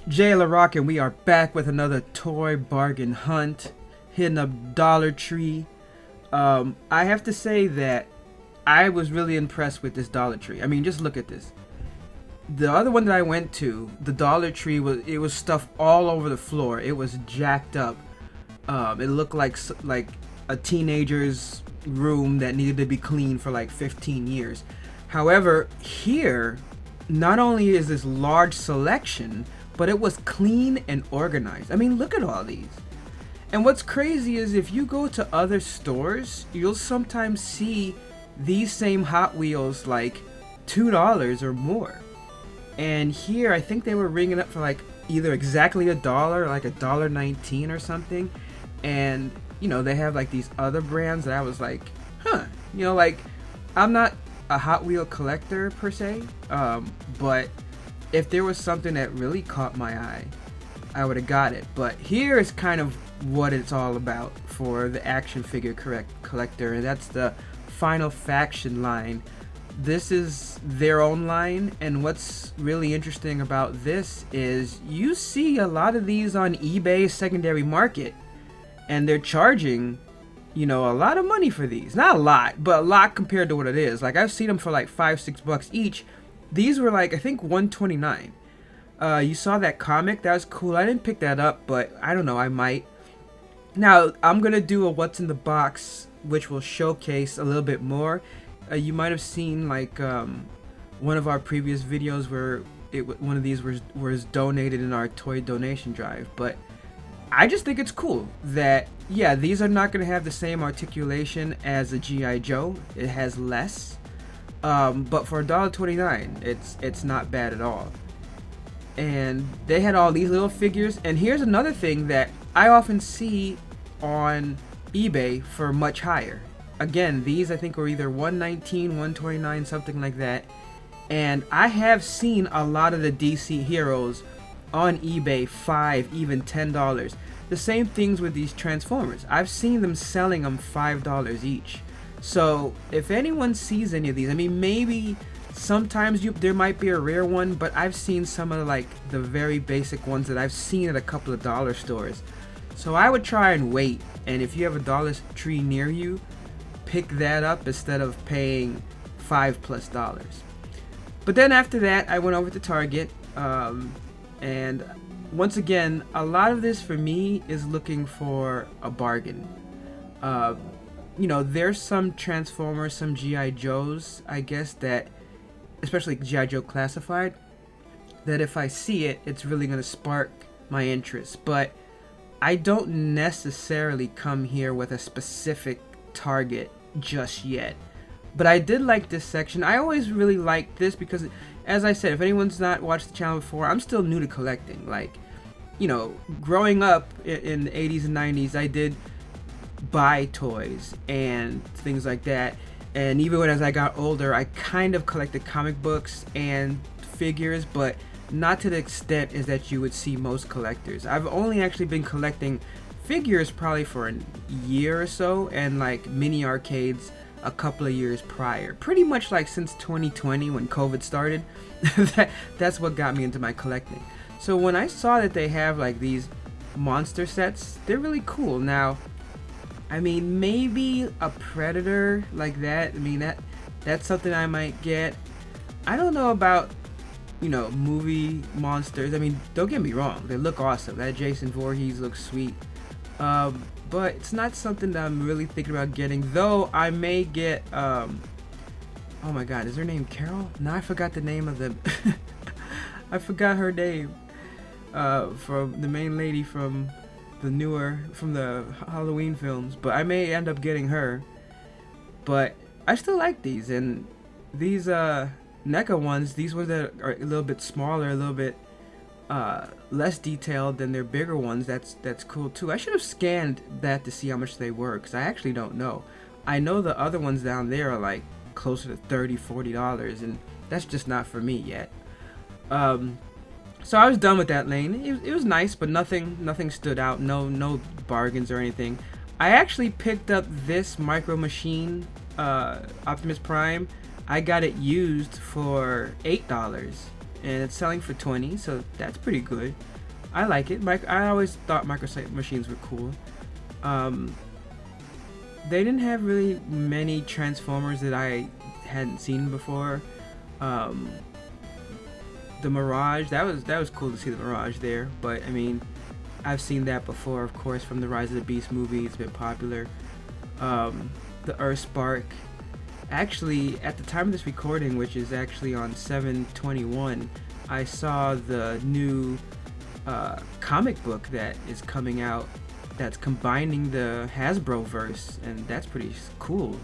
Jay LaRock, and we are back with another toy bargain hunt, hitting up Dollartree. I have to say that I was really impressed with this Dollartree. I mean, just look at this. The other one that I went to, the Dollartree, was stuff all over the floor. It was jacked up. It looked like a teenager's room that needed to be cleaned for like 15 years. However, here, not only is this large selection, but it was clean and organized. I mean, look at all these. And what's crazy is if you go to other stores, you'll sometimes see these same Hot Wheels like $2 or more. And here, I think they were ringing up for like either exactly $1 or like $1.19 or something. And, you know, they have like these other brands that I was like, huh. You know, like, I'm not a Hot Wheel collector per se, but if there was something that really caught my eye, I would have got it. But here is kind of what it's all about for the action figure collector, and that's the Final Faction line. This is their own line, and what's really interesting about this is you see a lot of these on eBay secondary market, and they're charging, you know, a lot of money for these. Not a lot, but a lot compared to what it is. Like, I've seen them for like $5-6 each. These were like, I think, $129. You saw that comic? That was cool. I didn't pick that up, but I don't know, I might. Now, I'm going to do a what's in the box, which will showcase a little bit more. You might have seen like one of our previous videos where one of these was donated in our toy donation drive. But I just think it's cool that, yeah, these are not going to have the same articulation as a G.I. Joe. It has less. But for $1.29, it's not bad at all. And they had all these little figures. And here's another thing that I often see on eBay for much higher. Again, these I think were either $119, $129, something like that. And I have seen a lot of the DC heroes on eBay $5, even $10. The same things with these Transformers. I've seen them selling them $5 each. So if anyone sees any of these, I mean, maybe sometimes there might be a rare one, but I've seen some of like the very basic ones that I've seen at a couple of dollar stores. So I would try and wait, and if you have a Dollartree near you, pick that up instead of paying $5+. But then after that, I went over to Target, and once again, a lot of this for me is looking for a bargain. You know, there's some Transformers, some G.I. Joes, I guess, that, especially G.I. Joe Classified, that if I see it, it's really going to spark my interest. But I don't necessarily come here with a specific target just yet. But I did like this section. I always really liked this because, as I said, if anyone's not watched the channel before, I'm still new to collecting. Like, you know, growing up in the 80s and 90s, I did buy toys and things like that, and even as I got older, I kind of collected comic books and figures, but not to the extent as that you would see most collectors. I've only actually been collecting figures probably for a year or so, and like mini arcades a couple of years prior, pretty much like since 2020 when COVID started. That's what got me into my collecting. So when I saw that they have like these monster sets, they're really cool. Now, I mean, maybe a Predator like that. I mean, that's something I might get. I don't know about, you know, movie monsters. I mean, don't get me wrong, they look awesome. That Jason Voorhees looks sweet. But it's not something that I'm really thinking about getting. Though I may get, oh my God, is her name Carol? No, I forgot the name of the, I forgot her name. From the main lady from the Halloween films, but I may end up getting her. But I still like these, and these NECA ones, these ones that are a little bit smaller, a little bit less detailed than their bigger ones, that's cool too. I should have scanned that to see how much they were, because I actually don't know. I know the other ones down there are like closer to $30-40, and that's just not for me yet. So I was done with that lane. It was nice, but nothing stood out. No bargains or anything. I actually picked up this Micro Machine Optimus Prime. I got it used for $8. and it's selling for 20, so that's pretty good. I like it. I always thought microsite machines were cool. They didn't have really many Transformers that I hadn't seen before. The Mirage, that was cool to see the Mirage there, but I mean, I've seen that before, of course, from the Rise of the Beast movie. It's been popular. The Earthspark. Actually, at the time of this recording, which is actually on 7/21, I saw the new comic book that is coming out that's combining the Hasbro verse, and that's pretty cool.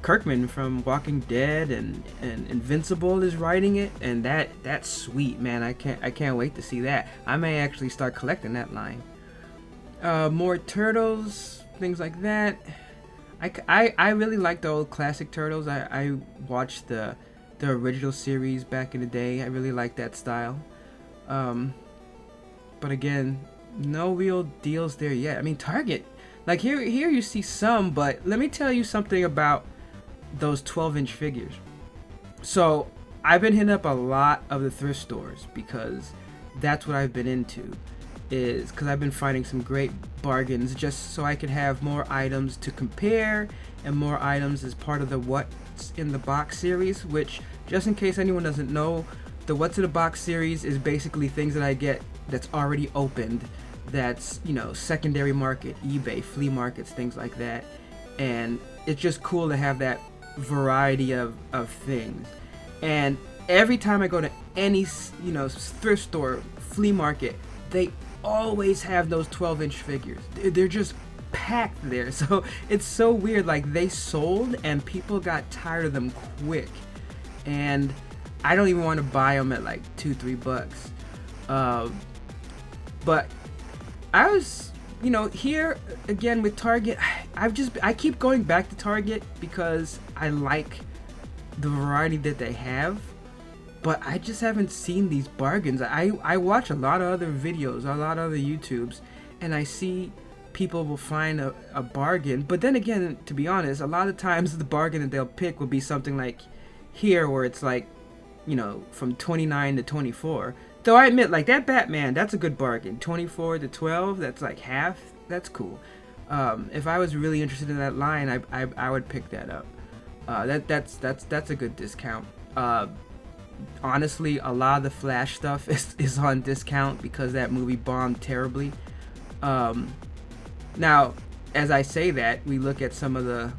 Kirkman from Walking Dead and Invincible is writing it, and that's sweet, man. I can't wait to see that. I may actually start collecting that line. More Turtles, things like that. I really like the old classic Turtles. I watched the original series back in the day. I really like that style. But again, no real deals there yet. I mean, Target, like here you see some, but let me tell you something about those 12-inch figures. So I've been hitting up a lot of the thrift stores because that's what I've been into, is because I've been finding some great bargains just so I could have more items to compare and more items as part of the What's in the Box series, which, just in case anyone doesn't know, the What's in the Box series is basically things that I get that's already opened, that's, you know, secondary market, eBay, flea markets, things like that. And it's just cool to have that variety of things. And every time I go to any, you know, thrift store, flea market, they always have those 12-inch figures. They're just packed there. So it's so weird. Like, they sold and people got tired of them quick, and I don't even want to buy them at like $2-3. But I was, you know, here again with Target, I keep going back to Target because I like the variety that they have, but I just haven't seen these bargains. I watch a lot of other videos, a lot of other YouTubes, and I see people will find a bargain, but then again, to be honest, a lot of times the bargain that they'll pick will be something like here, where it's like, you know, from 29 to 24. Though I admit, like, that Batman, that's a good bargain. 24 to 12, that's like half. That's cool. If I was really interested in that line, I would pick that up. That's a good discount. Honestly, a lot of the Flash stuff is on discount because that movie bombed terribly. Now, as I say that, we look at some of the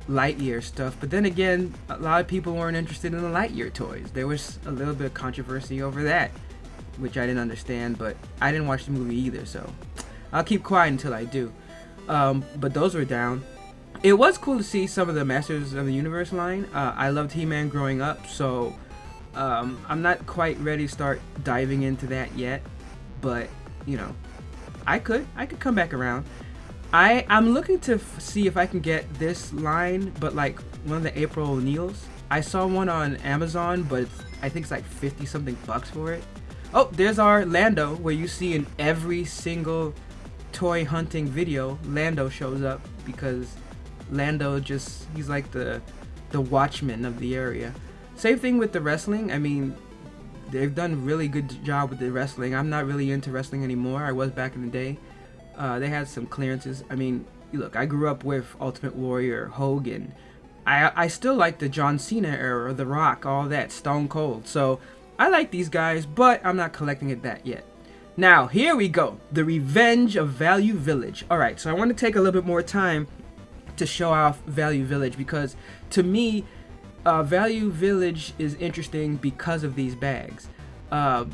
Lightyear stuff, but then again, a lot of people weren't interested in the Lightyear toys. There was a little bit of controversy over that, which I didn't understand, but I didn't watch the movie either, so I'll keep quiet until I do. But those were down. It was cool to see some of the Masters of the Universe line. I loved He-Man growing up, so I'm not quite ready to start diving into that yet, but you know, I could come back around. I'm looking to see if I can get this line, but like one of the April O'Neil's. I saw one on Amazon, but I think it's like 50 something bucks for it. Oh, there's our Lando, where you see in every single toy hunting video, Lando shows up, because Lando he's like the watchman of the area. Same thing with the wrestling. I mean, they've done a really good job with the wrestling. I'm not really into wrestling anymore. I was back in the day. They had some clearances. I mean, look, I grew up with Ultimate Warrior, Hogan. I still like the John Cena era, The Rock, all that, Stone Cold. So I like these guys, but I'm not collecting it that yet. Now, here we go. The Revenge of Value Village. Alright, so I want to take a little bit more time to show off Value Village, because to me, Value Village is interesting because of these bags. I'm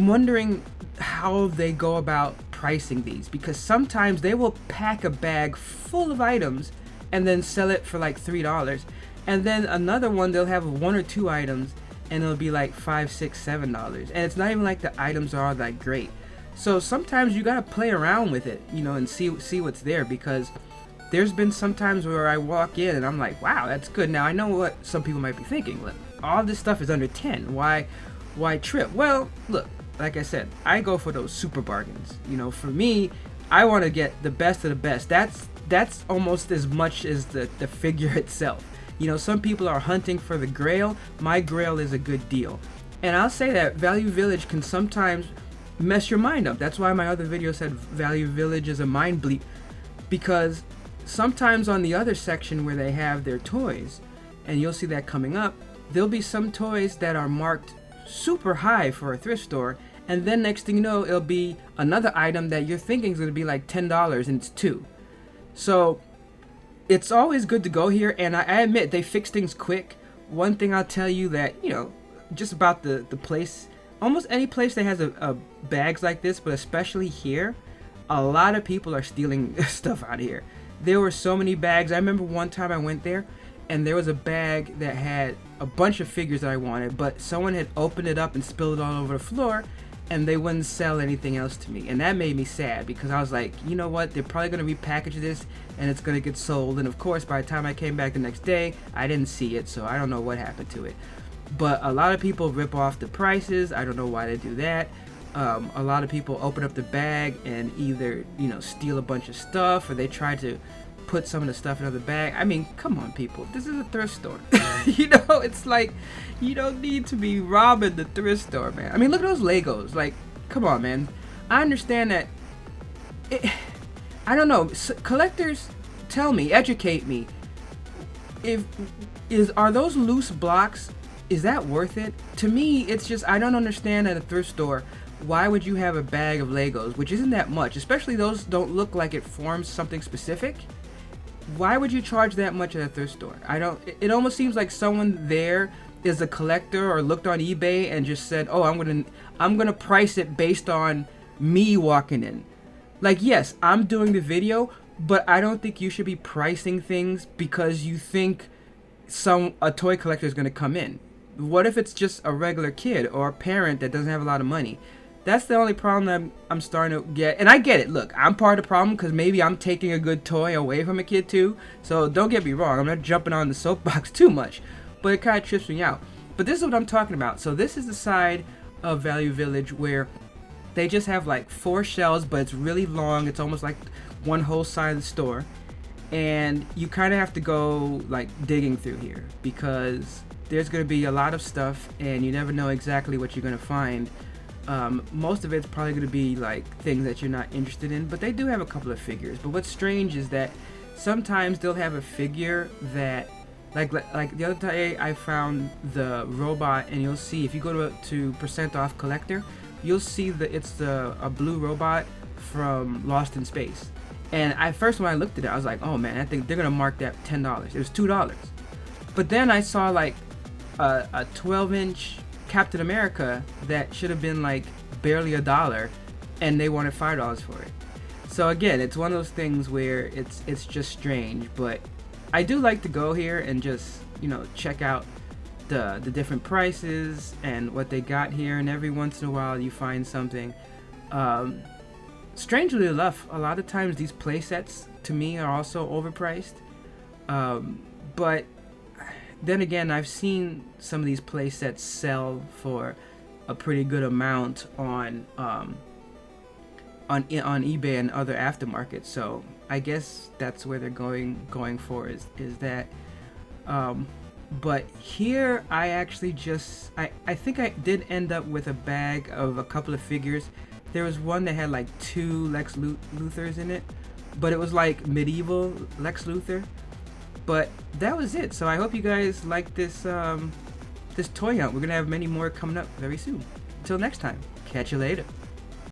wondering how they go about pricing these, because sometimes they will pack a bag full of items and then sell it for like $3, and then another one they'll have 1 or 2 items and it'll be like $5, $6, $7, and it's not even like the items are all that great. So sometimes you gotta play around with it, you know, and see what's there, because there's been some times where I walk in and I'm like, wow, that's good. Now I know what some people might be thinking, look, all this stuff is under 10, why trip? Well, look, like I said, I go for those super bargains. You know, for me, I want to get the best of the best. That's almost as much as the figure itself. You know, some people are hunting for the grail. My grail is a good deal. And I'll say that Value Village can sometimes mess your mind up. That's why my other video said Value Village is a mind bleep, because sometimes on the other section where they have their toys, and you'll see that coming up, there'll be some toys that are marked super high for a thrift store, and then next thing you know, it'll be another item that you're thinking is going to be like $10 and it's $2. So it's always good to go here, and I admit they fix things quick. One thing I'll tell you that, you know, just about the place, almost any place that has a bags like this, but especially here, a lot of people are stealing stuff out of here. There were so many bags. I remember one time I went there and there was a bag that had a bunch of figures that I wanted, but someone had opened it up and spilled it all over the floor, and they wouldn't sell anything else to me. And that made me sad, because I was like, you know what, they're probably going to repackage this and it's going to get sold. And of course, by the time I came back the next day, I didn't see it, so I don't know what happened to it. But a lot of people rip off the prices. I don't know why they do that. A lot of people open up the bag and either, you know, steal a bunch of stuff, or they try to put some of the stuff in another bag. I mean, come on, people. This is a thrift store. You know, it's like, you don't need to be robbing the thrift store, man. I mean, look at those Legos. Like, come on, man. I understand that. I don't know. Collectors, tell me, educate me. Are those loose blocks? Is that worth it? To me, it's just, I don't understand at a thrift store, why would you have a bag of Legos, which isn't that much, especially those don't look like it forms something specific. Why would you charge that much at a thrift store? It almost seems like someone there is a collector or looked on eBay and just said, oh, I'm gonna price it based on me walking in. Like, yes, I'm doing the video, but I don't think you should be pricing things because you think a toy collector is gonna come in. What if it's just a regular kid or a parent that doesn't have a lot of money? That's the only problem that I'm starting to get. And I get it. Look, I'm part of the problem because maybe I'm taking a good toy away from a kid too. So don't get me wrong. I'm not jumping on the soapbox too much. But it kind of trips me out. But this is what I'm talking about. So this is the side of Value Village where they just have like 4 shelves, but it's really long. It's almost like one whole side of the store. And you kind of have to go like digging through here because there's going to be a lot of stuff and you never know exactly what you're going to find. Most of it's probably going to be like things that you're not interested in, but they do have a couple of figures. But what's strange is that sometimes they'll have a figure that, like the other day I found the robot, and you'll see if you go to % off collector, you'll see that it's a blue robot from Lost in Space. And when I looked at it, I was like, oh man, I think they're gonna mark that $10. It was $2. But then I saw like a 12-inch Captain America that should have been like barely $1, and they wanted $5 for it. So again, it's one of those things where it's just strange. But I do like to go here and just, you know, check out the different prices and what they got here, and every once in a while you find something. Strangely enough, a lot of times these play sets to me are also overpriced. But then again, I've seen some of these play sets sell for a pretty good amount on eBay and other aftermarkets. So I guess that's where they're going for is that. But here I actually I think I did end up with a bag of a couple of figures. There was one that had like 2 Lex Luthors in it, but it was like medieval Lex Luthor. But that was it. So I hope you guys like this this toy hunt. We're gonna have many more coming up very soon. Until next time, catch you later.